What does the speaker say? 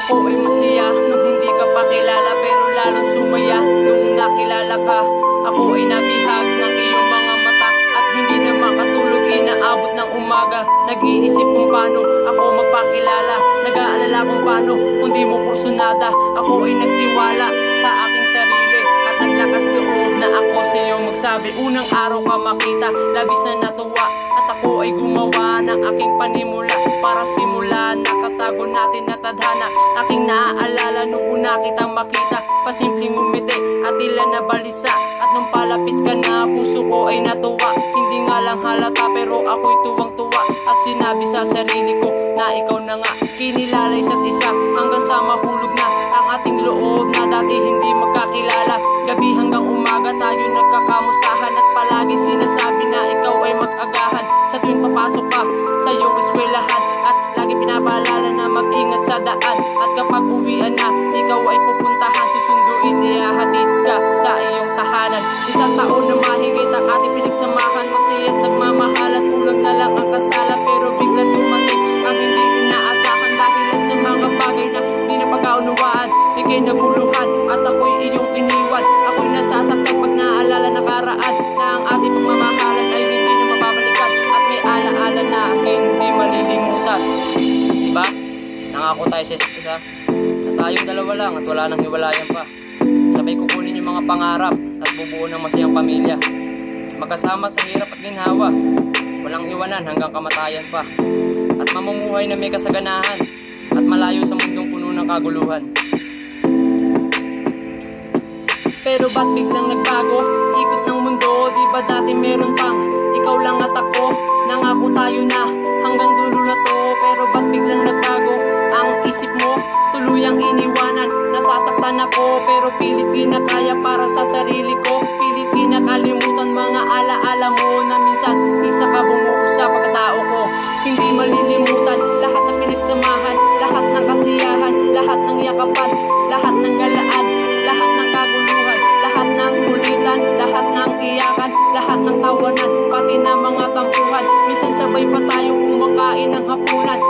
Ako ay masaya nung hindi ka pa kilala, pero lalong sumaya nung nakilala ka. Ako ay nabihag ng iyong mga mata at hindi na makatulog, inaabot ng umaga. Nag-iisip kung paano ako magpakilala, nag-aalala kung paano kung di mo kursunada. Ako ay nagtiwala sa aking sarili at naglakas loob na ako sa iyo magsabi. Unang araw ka makita, labis na natuwa at ako ay gumawa ng aking panimula para simulan nakatago natin na tadhana. Aking naaalala nung una kitang makita, pasimpleng ngumiti at tila na balisa. At nung palapit ka na, puso ko ay natuwa. Hindi nga lang halata pero ako'y tuwang-tuwa at sinabi sa sarili ko na ikaw na nga. Kinilala isa't isa hanggang sa mahulog na ang ating loob na dati hindi magkakilala. Gabi hanggang umaga tayo nagkakamustahan at palagi sinasabi na ikaw ay mag-agahan sa tuwing papasok ka sa iyong eskwelahan. At lagi pinapaalala na mag-ingat sa daan, at kapag uwian na ikaw ay pupuntahan, susunduin ihahatid ka sa iyong tahanan. Isang taon na mahigit ang ating pinagsamahan, masaya at nagmamahalan, kulang na lang ang kasalan. Pero biglang dumating ang hindi inaasahan dahil sa mga bagay na di na pagkaunawaan. Ika'y naguluhan at ako'y iyong iniwan. Ako'y nasasaktan pag naaalala nakaraan na ang ating pagmamahalan ay hindi na mababalikan at may alaala na hindi malilimutan. Diba? Nangako tayo sa isa't isa na tayong dalawa lang at wala nang hiwalayan pa. Sabay kukunin yung mga pangarap at bubuo ng masayang pamilya. Magkasama sa hirap at ginhawa, walang iwanan hanggang kamatayan pa. At mamumuhay na may kasaganahan at malayo sa mundong puno ng kaguluhan. Pero ba't biglang nagbago? Ikot ng mundo, di ba dati meron pang ikaw lang at ako? Nangako tayo na hanggang dulo na to. Pero ba't biglang nagbago ang isip mo? Tuluyang iniwanan, nasasaktan ako pero pilit ginakaya para sa sarili ko. Pilit kinakalimutan mga alaala mo na minsan isa ka bumuo sa pagkatao ko. Hindi malilimutan lahat ng pinagsamahan, lahat ng kasiyahan, lahat ng yakapan, lahat ng galaan, lahat ng kaguluhan, lahat ng kulitan, lahat ng iyakan, lahat ng tawanan, pati na mga tampuhan. Minsan sabay pa tayong kumakain ng hapunan